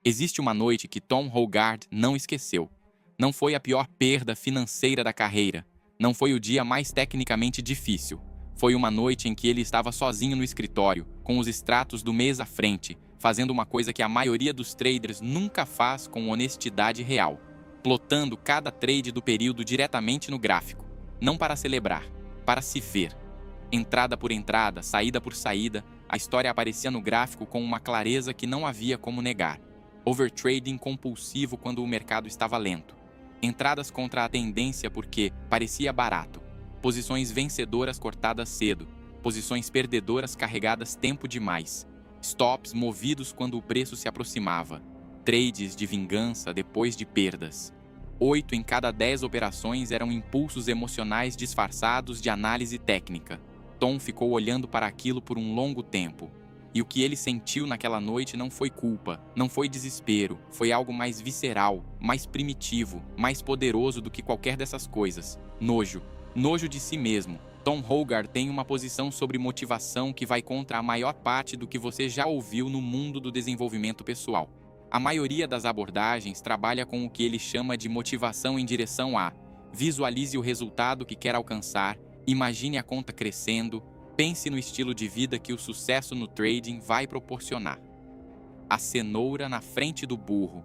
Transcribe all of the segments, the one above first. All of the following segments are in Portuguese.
Existe uma noite que Tom Hogarth não esqueceu. Não foi a pior perda financeira da carreira. Não foi o dia mais tecnicamente difícil. Foi uma noite em que ele estava sozinho no escritório, com os extratos do mês à frente, fazendo uma coisa que a maioria dos traders nunca faz com honestidade real, plotando cada trade do período diretamente no gráfico. Não para celebrar, para se ver. Entrada por entrada, saída por saída, a história aparecia no gráfico com uma clareza que não havia como negar. Overtrading compulsivo quando o mercado estava lento. Entradas contra a tendência porque parecia barato. Posições vencedoras cortadas cedo. Posições perdedoras carregadas tempo demais. Stops movidos quando o preço se aproximava. Trades de vingança depois de perdas. 8 em cada 10 operações eram impulsos emocionais disfarçados de análise técnica. Tom ficou olhando para aquilo por um longo tempo. E o que ele sentiu naquela noite não foi culpa, não foi desespero, foi algo mais visceral, mais primitivo, mais poderoso do que qualquer dessas coisas. Nojo. Nojo de si mesmo. Tom Hogarth tem uma posição sobre motivação que vai contra a maior parte do que você já ouviu no mundo do desenvolvimento pessoal. A maioria das abordagens trabalha com o que ele chama de motivação em direção a: visualize o resultado que quer alcançar, imagine a conta crescendo, pense no estilo de vida que o sucesso no trading vai proporcionar. A cenoura na frente do burro.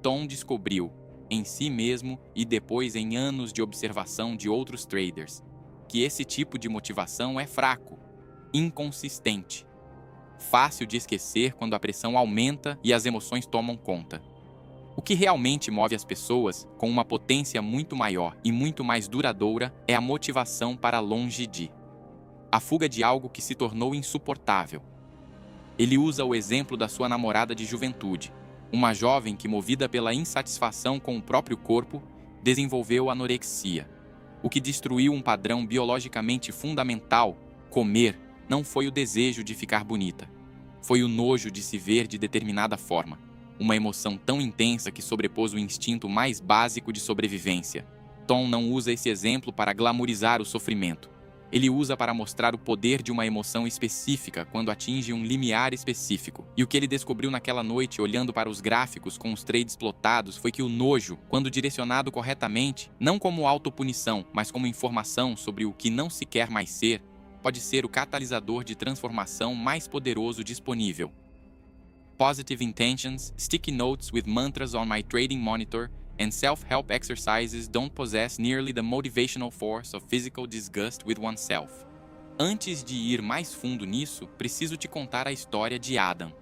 Tom descobriu, em si mesmo e depois em anos de observação de outros traders, que esse tipo de motivação é fraco, inconsistente, fácil de esquecer quando a pressão aumenta e as emoções tomam conta. O que realmente move as pessoas, com uma potência muito maior e muito mais duradoura, é a motivação para longe de. A fuga de algo que se tornou insuportável. Ele usa o exemplo da sua namorada de juventude, uma jovem que, movida pela insatisfação com o próprio corpo, desenvolveu anorexia. O que destruiu um padrão biologicamente fundamental, comer, não foi o desejo de ficar bonita. Foi o nojo de se ver de determinada forma, uma emoção tão intensa que sobrepôs o instinto mais básico de sobrevivência. Tom não usa esse exemplo para glamorizar o sofrimento. Ele usa para mostrar o poder de uma emoção específica quando atinge um limiar específico. E o que ele descobriu naquela noite, olhando para os gráficos com os trades plotados, foi que o nojo, quando direcionado corretamente, não como autopunição, mas como informação sobre o que não se quer mais ser, pode ser o catalisador de transformação mais poderoso disponível. Positive intentions, sticky notes with mantras on my trading monitor, and self-help exercises don't possess nearly the motivational force of physical disgust with oneself. Antes de ir mais fundo nisso, preciso te contar a história de Adam.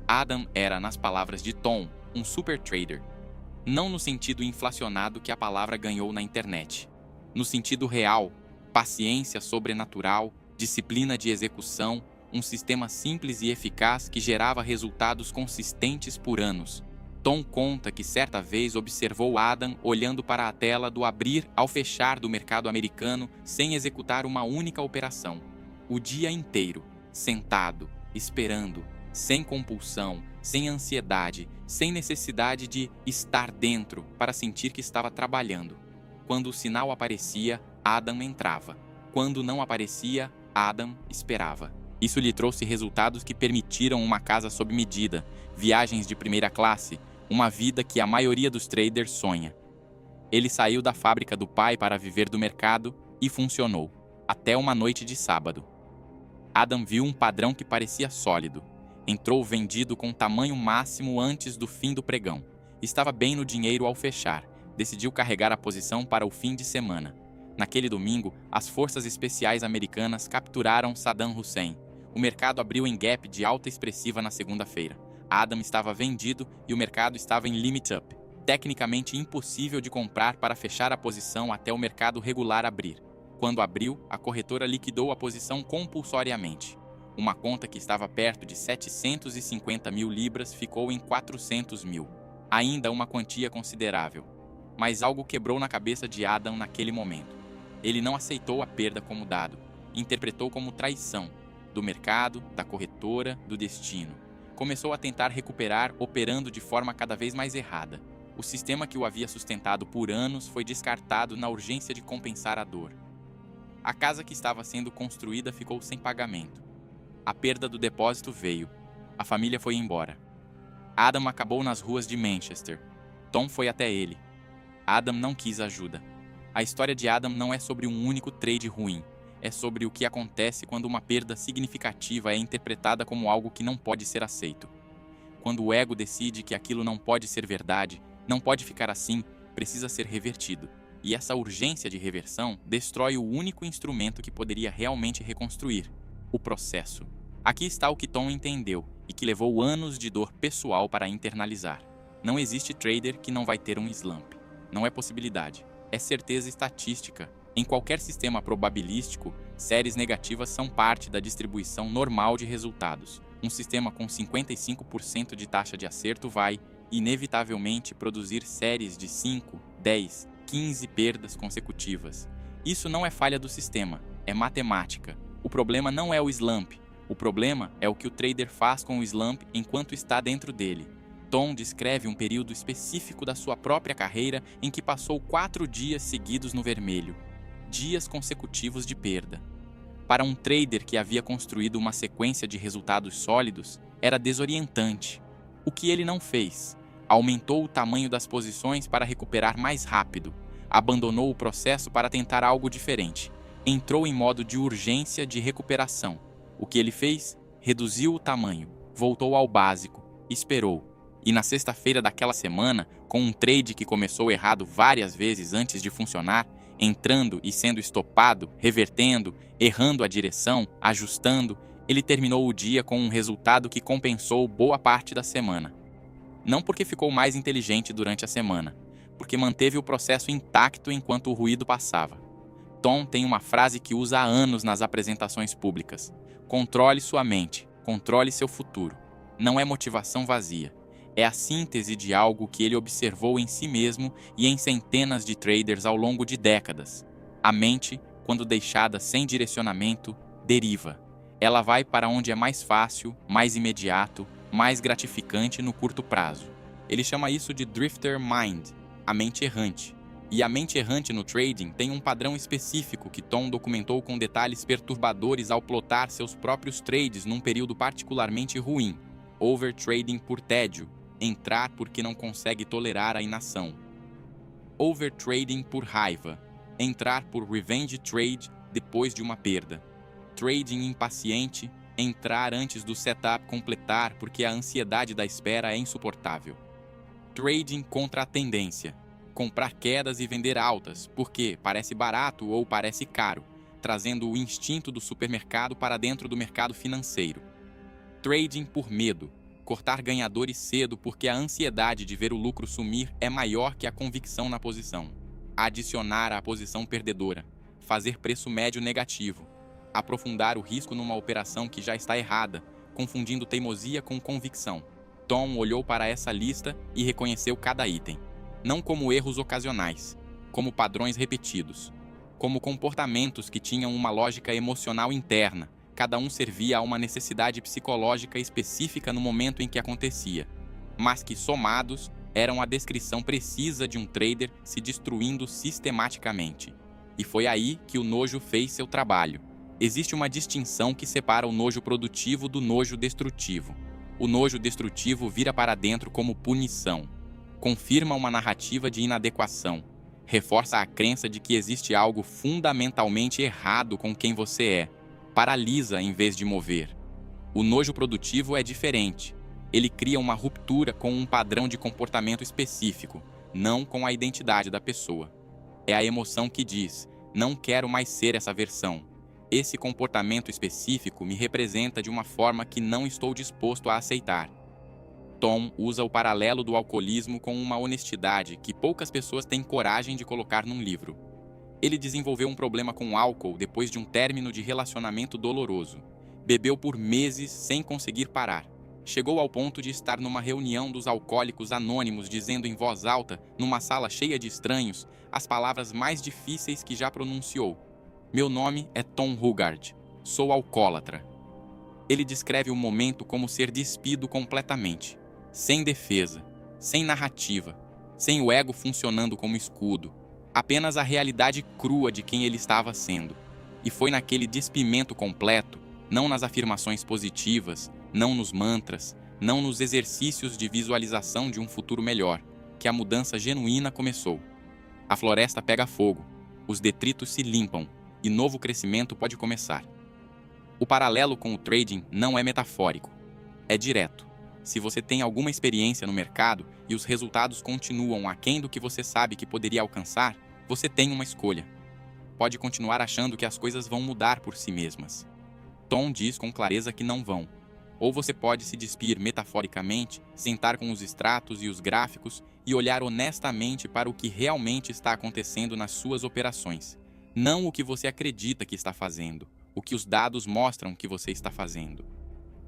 Adam era, nas palavras de Tom, um super trader. Não no sentido inflacionado que a palavra ganhou na internet. No sentido real, paciência sobrenatural, disciplina de execução, um sistema simples e eficaz que gerava resultados consistentes por anos. Tom conta que certa vez observou Adam olhando para a tela do abrir ao fechar do mercado americano sem executar uma única operação. O dia inteiro, sentado, esperando, sem compulsão, sem ansiedade, sem necessidade de estar dentro para sentir que estava trabalhando. Quando o sinal aparecia, Adam entrava. Quando não aparecia, Adam esperava. Isso lhe trouxe resultados que permitiram uma casa sob medida, viagens de primeira classe, uma vida que a maioria dos traders sonha. Ele saiu da fábrica do pai para viver do mercado e funcionou, até uma noite de sábado. Adam viu um padrão que parecia sólido. Entrou vendido com tamanho máximo antes do fim do pregão. Estava bem no dinheiro ao fechar. Decidiu carregar a posição para o fim de semana. Naquele domingo, as forças especiais americanas capturaram Saddam Hussein. O mercado abriu em gap de alta expressiva na segunda-feira. Adam estava vendido e o mercado estava em limit up. Tecnicamente impossível de comprar para fechar a posição até o mercado regular abrir. Quando abriu, a corretora liquidou a posição compulsoriamente. Uma conta que estava perto de 750 mil libras ficou em 400 mil. Ainda uma quantia considerável. Mas algo quebrou na cabeça de Adam naquele momento. Ele não aceitou a perda como dado. Interpretou como traição. Do mercado, da corretora, do destino. Começou a tentar recuperar operando de forma cada vez mais errada. O sistema que o havia sustentado por anos foi descartado na urgência de compensar a dor. A casa que estava sendo construída ficou sem pagamento. A perda do depósito veio. A família foi embora. Adam acabou nas ruas de Manchester. Tom foi até ele. Adam não quis ajuda. A história de Adam não é sobre um único trade ruim. É sobre o que acontece quando uma perda significativa é interpretada como algo que não pode ser aceito. Quando o ego decide que aquilo não pode ser verdade, não pode ficar assim, precisa ser revertido. E essa urgência de reversão destrói o único instrumento que poderia realmente reconstruir: o processo. Aqui está o que Tom entendeu e que levou anos de dor pessoal para internalizar. Não existe trader que não vai ter um slump. Não é possibilidade. É certeza estatística. Em qualquer sistema probabilístico, séries negativas são parte da distribuição normal de resultados. Um sistema com 55% de taxa de acerto vai, inevitavelmente, produzir séries de 5, 10, 15 perdas consecutivas. Isso não é falha do sistema, é matemática. O problema não é o slump. O problema é o que o trader faz com o slump enquanto está dentro dele. Tom descreve um período específico da sua própria carreira em que passou 4 dias seguidos no vermelho. Dias consecutivos de perda. Para um trader que havia construído uma sequência de resultados sólidos, era desorientante. O que ele não fez? Aumentou o tamanho das posições para recuperar mais rápido. Abandonou o processo para tentar algo diferente. Entrou em modo de urgência de recuperação. O que ele fez? Reduziu o tamanho. Voltou ao básico. Esperou. E na sexta-feira daquela semana, com um trade que começou errado várias vezes antes de funcionar, entrando e sendo estopado, revertendo, errando a direção, ajustando, ele terminou o dia com um resultado que compensou boa parte da semana. Não porque ficou mais inteligente durante a semana, porque manteve o processo intacto enquanto o ruído passava. Tom tem uma frase que usa há anos nas apresentações públicas: controle sua mente, controle seu futuro. Não é motivação vazia. É a síntese de algo que ele observou em si mesmo e em centenas de traders ao longo de décadas. A mente, quando deixada sem direcionamento, deriva. Ela vai para onde é mais fácil, mais imediato, mais gratificante no curto prazo. Ele chama isso de drifter mind, a mente errante. E a mente errante no trading tem um padrão específico que Tom documentou com detalhes perturbadores ao plotar seus próprios trades num período particularmente ruim. Overtrading por tédio. Entrar porque não consegue tolerar a inação. Overtrading por raiva. Entrar por revenge trade depois de uma perda. Trading impaciente. Entrar antes do setup completar porque a ansiedade da espera é insuportável. Trading contra a tendência. Comprar quedas e vender altas porque parece barato ou parece caro, trazendo o instinto do supermercado para dentro do mercado financeiro. Trading por medo. Cortar ganhadores cedo porque a ansiedade de ver o lucro sumir é maior que a convicção na posição. Adicionar à posição perdedora. Fazer preço médio negativo. Aprofundar o risco numa operação que já está errada, confundindo teimosia com convicção. Tom olhou para essa lista e reconheceu cada item. Não como erros ocasionais, como padrões repetidos. Como comportamentos que tinham uma lógica emocional interna. Cada um servia a uma necessidade psicológica específica no momento em que acontecia, mas que, somados, eram a descrição precisa de um trader se destruindo sistematicamente. E foi aí que o nojo fez seu trabalho. Existe uma distinção que separa o nojo produtivo do nojo destrutivo. O nojo destrutivo vira para dentro como punição. Confirma uma narrativa de inadequação. Reforça a crença de que existe algo fundamentalmente errado com quem você é. Paralisa em vez de mover. O nojo produtivo é diferente. Ele cria uma ruptura com um padrão de comportamento específico, não com a identidade da pessoa. É a emoção que diz: não quero mais ser essa versão. Esse comportamento específico me representa de uma forma que não estou disposto a aceitar. Tom usa o paralelo do alcoolismo com uma honestidade que poucas pessoas têm coragem de colocar num livro. Ele desenvolveu um problema com álcool depois de um término de relacionamento doloroso. Bebeu por meses sem conseguir parar. Chegou ao ponto de estar numa reunião dos alcoólicos anônimos dizendo em voz alta, numa sala cheia de estranhos, as palavras mais difíceis que já pronunciou. Meu nome é Tom Hogarth. Sou alcoólatra. Ele descreve o momento como ser despido completamente. Sem defesa, sem narrativa, sem o ego funcionando como escudo. Apenas a realidade crua de quem ele estava sendo. E foi naquele despimento completo, não nas afirmações positivas, não nos mantras, não nos exercícios de visualização de um futuro melhor, que a mudança genuína começou. A floresta pega fogo, os detritos se limpam e novo crescimento pode começar. O paralelo com o trading não é metafórico, é direto. Se você tem alguma experiência no mercado e os resultados continuam aquém do que você sabe que poderia alcançar, você tem uma escolha. Pode continuar achando que as coisas vão mudar por si mesmas. Tom diz com clareza que não vão. Ou você pode se despir metaforicamente, sentar com os extratos e os gráficos e olhar honestamente para o que realmente está acontecendo nas suas operações. Não o que você acredita que está fazendo, o que os dados mostram que você está fazendo.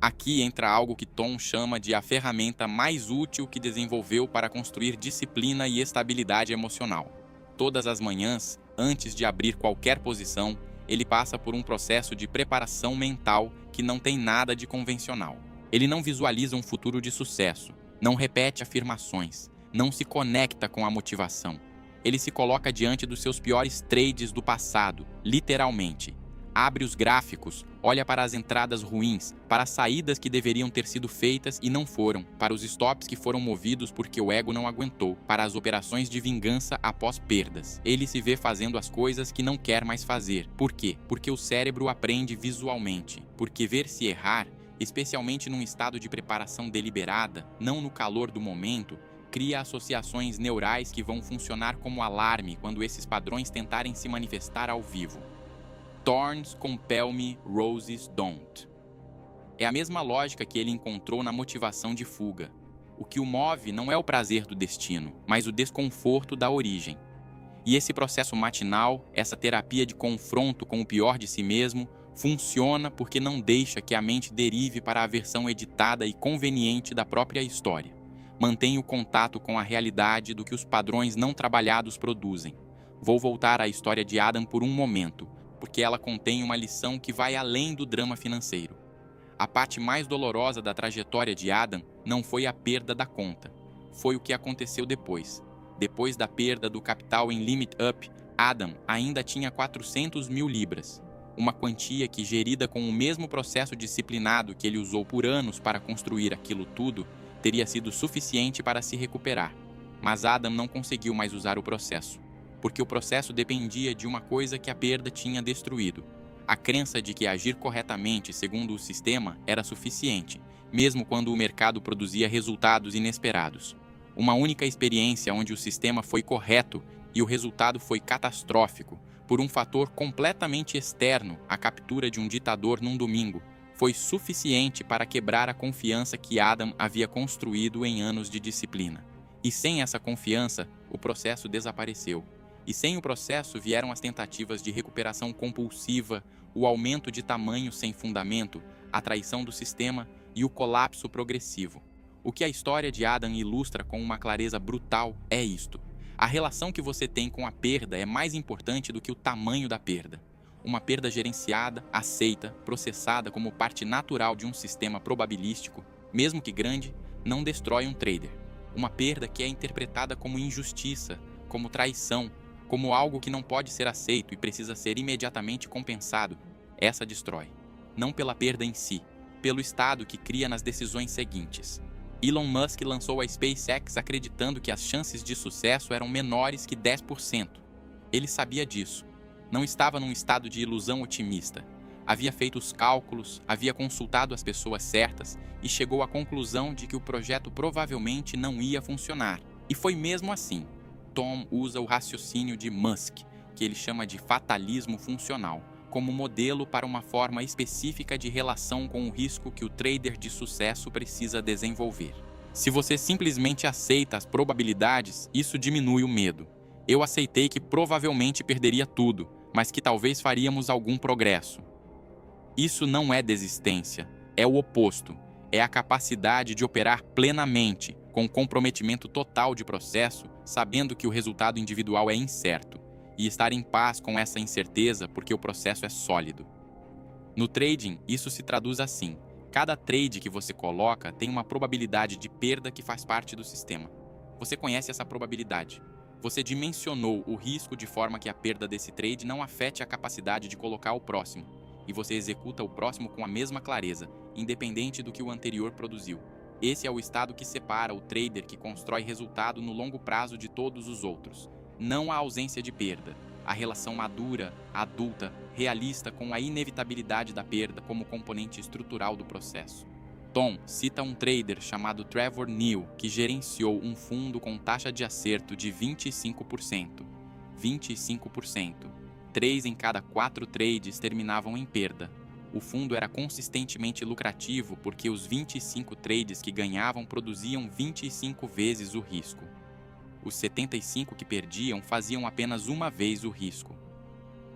Aqui entra algo que Tom chama de a ferramenta mais útil que desenvolveu para construir disciplina e estabilidade emocional. Todas as manhãs, antes de abrir qualquer posição, ele passa por um processo de preparação mental que não tem nada de convencional. Ele não visualiza um futuro de sucesso, não repete afirmações, não se conecta com a motivação. Ele se coloca diante dos seus piores trades do passado, literalmente. Abre os gráficos, olha para as entradas ruins, para as saídas que deveriam ter sido feitas e não foram, para os stops que foram movidos porque o ego não aguentou, para as operações de vingança após perdas. Ele se vê fazendo as coisas que não quer mais fazer. Por quê? Porque o cérebro aprende visualmente. Porque ver-se errar, especialmente num estado de preparação deliberada, não no calor do momento, cria associações neurais que vão funcionar como alarme quando esses padrões tentarem se manifestar ao vivo. Thorns compel me, roses don't. É a mesma lógica que ele encontrou na motivação de fuga. O que o move não é o prazer do destino, mas o desconforto da origem. E esse processo matinal, essa terapia de confronto com o pior de si mesmo, funciona porque não deixa que a mente derive para a versão editada e conveniente da própria história. Mantém o contato com a realidade do que os padrões não trabalhados produzem. Vou voltar à história de Adam por um momento, porque ela contém uma lição que vai além do drama financeiro. A parte mais dolorosa da trajetória de Adam não foi a perda da conta, foi o que aconteceu depois. Depois da perda do capital em Limit Up, Adam ainda tinha 400 mil libras, uma quantia que, gerida com o mesmo processo disciplinado que ele usou por anos para construir aquilo tudo, teria sido suficiente para se recuperar. Mas Adam não conseguiu mais usar o processo, porque o processo dependia de uma coisa que a perda tinha destruído. A crença de que agir corretamente segundo o sistema era suficiente, mesmo quando o mercado produzia resultados inesperados. Uma única experiência onde o sistema foi correto e o resultado foi catastrófico, por um fator completamente externo à captura de um ditador num domingo, foi suficiente para quebrar a confiança que Adam havia construído em anos de disciplina. E sem essa confiança, o processo desapareceu. E sem o processo vieram as tentativas de recuperação compulsiva, o aumento de tamanho sem fundamento, a traição do sistema e o colapso progressivo. O que a história de Adam ilustra com uma clareza brutal é isto. A relação que você tem com a perda é mais importante do que o tamanho da perda. Uma perda gerenciada, aceita, processada como parte natural de um sistema probabilístico, mesmo que grande, não destrói um trader. Uma perda que é interpretada como injustiça, como traição, como algo que não pode ser aceito e precisa ser imediatamente compensado, essa destrói. Não pela perda em si, pelo estado que cria nas decisões seguintes. Elon Musk lançou a SpaceX acreditando que as chances de sucesso eram menores que 10%. Ele sabia disso. Não estava num estado de ilusão otimista. Havia feito os cálculos, havia consultado as pessoas certas e chegou à conclusão de que o projeto provavelmente não ia funcionar. E foi mesmo assim. Tom usa o raciocínio de Musk, que ele chama de fatalismo funcional, como modelo para uma forma específica de relação com o risco que o trader de sucesso precisa desenvolver. Se você simplesmente aceita as probabilidades, isso diminui o medo. Eu aceitei que provavelmente perderia tudo, mas que talvez faríamos algum progresso. Isso não é desistência, é o oposto. É a capacidade de operar plenamente, com comprometimento total de processo, sabendo que o resultado individual é incerto, e estar em paz com essa incerteza porque o processo é sólido. No trading, isso se traduz assim: cada trade que você coloca tem uma probabilidade de perda que faz parte do sistema. Você conhece essa probabilidade. Você dimensionou o risco de forma que a perda desse trade não afete a capacidade de colocar o próximo, e você executa o próximo com a mesma clareza, independente do que o anterior produziu. Esse é o estado que separa o trader que constrói resultado no longo prazo de todos os outros. Não a ausência de perda, a relação madura, adulta, realista com a inevitabilidade da perda como componente estrutural do processo. Tom cita um trader chamado Trevor Neal que gerenciou um fundo com taxa de acerto de 25%. 25%. 3 em cada 4 trades terminavam em perda. O fundo era consistentemente lucrativo porque os 25 trades que ganhavam produziam 25 vezes o risco. Os 75 que perdiam faziam apenas uma vez o risco.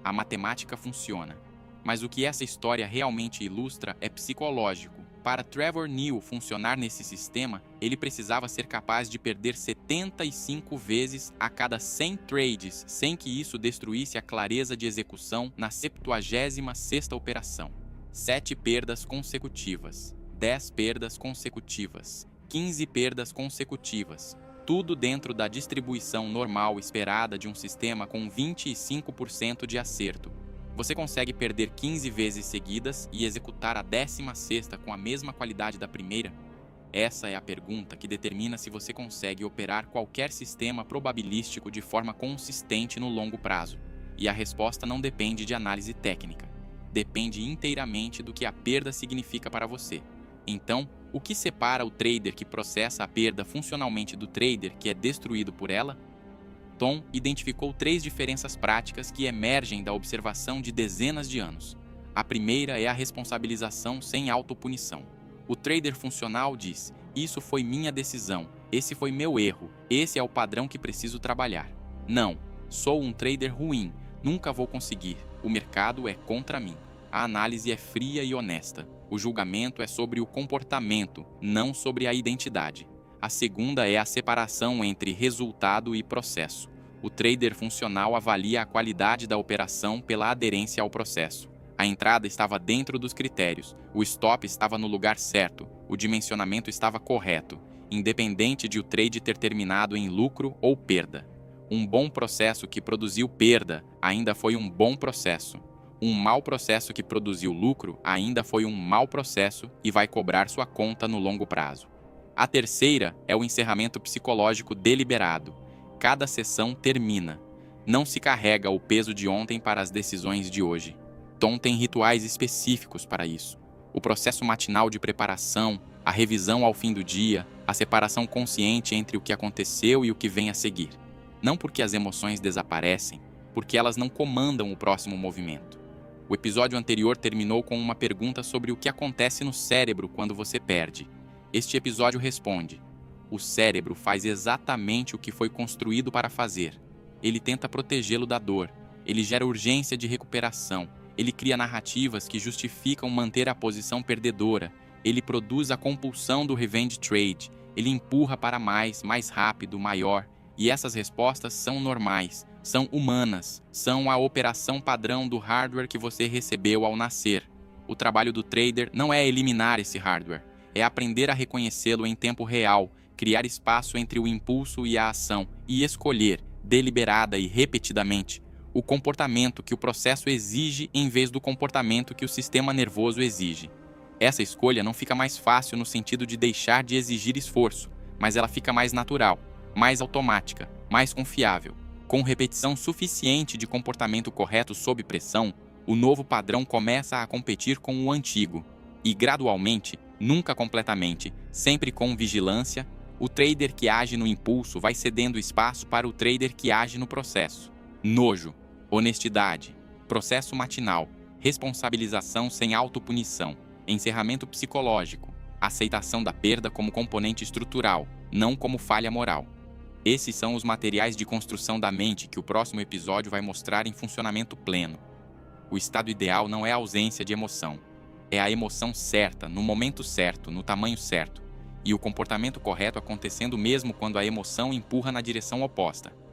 A matemática funciona, mas o que essa história realmente ilustra é psicológico. Para Trevor Neal funcionar nesse sistema, ele precisava ser capaz de perder 75 vezes a cada 100 trades, sem que isso destruísse a clareza de execução na 76ª operação. 7 perdas consecutivas, 10 perdas consecutivas, 15 perdas consecutivas, tudo dentro da distribuição normal esperada de um sistema com 25% de acerto. Você consegue perder 15 vezes seguidas e executar a 16ª com a mesma qualidade da primeira? Essa é a pergunta que determina se você consegue operar qualquer sistema probabilístico de forma consistente no longo prazo. E a resposta não depende de análise técnica. Depende inteiramente do que a perda significa para você. Então, o que separa o trader que processa a perda funcionalmente do trader que é destruído por ela? Tom identificou 3 diferenças práticas que emergem da observação de dezenas de anos. A primeira é a responsabilização sem autopunição. O trader funcional diz: isso foi minha decisão, esse foi meu erro, esse é o padrão que preciso trabalhar. Não, sou um trader ruim, nunca vou conseguir, o mercado é contra mim. A análise é fria e honesta. O julgamento é sobre o comportamento, não sobre a identidade. A segunda é a separação entre resultado e processo. O trader funcional avalia a qualidade da operação pela aderência ao processo. A entrada estava dentro dos critérios, o stop estava no lugar certo, o dimensionamento estava correto, independente de o trade ter terminado em lucro ou perda. Um bom processo que produziu perda ainda foi um bom processo. Um mau processo que produziu lucro ainda foi um mau processo e vai cobrar sua conta no longo prazo. A terceira é o encerramento psicológico deliberado. Cada sessão termina. Não se carrega o peso de ontem para as decisões de hoje. Tom tem rituais específicos para isso. O processo matinal de preparação, a revisão ao fim do dia, a separação consciente entre o que aconteceu e o que vem a seguir. Não porque as emoções desaparecem, porque elas não comandam o próximo movimento. O episódio anterior terminou com uma pergunta sobre o que acontece no cérebro quando você perde. Este episódio responde: o cérebro faz exatamente o que foi construído para fazer. Ele tenta protegê-lo da dor, ele gera urgência de recuperação, ele cria narrativas que justificam manter a posição perdedora, ele produz a compulsão do revenge trade, ele empurra para mais rápido, maior, e essas respostas são normais, são humanas, são a operação padrão do hardware que você recebeu ao nascer. O trabalho do trader não é eliminar esse hardware, é aprender a reconhecê-lo em tempo real, criar espaço entre o impulso e a ação e escolher, deliberada e repetidamente, o comportamento que o processo exige em vez do comportamento que o sistema nervoso exige. Essa escolha não fica mais fácil no sentido de deixar de exigir esforço, mas ela fica mais natural, mais automática, mais confiável. Com repetição suficiente de comportamento correto sob pressão, o novo padrão começa a competir com o antigo. E gradualmente, nunca completamente, sempre com vigilância, o trader que age no impulso vai cedendo espaço para o trader que age no processo. Nojo, honestidade, processo matinal, responsabilização sem autopunição, encerramento psicológico, aceitação da perda como componente estrutural, não como falha moral. Esses são os materiais de construção da mente que o próximo episódio vai mostrar em funcionamento pleno. O estado ideal não é a ausência de emoção. É a emoção certa, no momento certo, no tamanho certo. E o comportamento correto acontecendo mesmo quando a emoção empurra na direção oposta.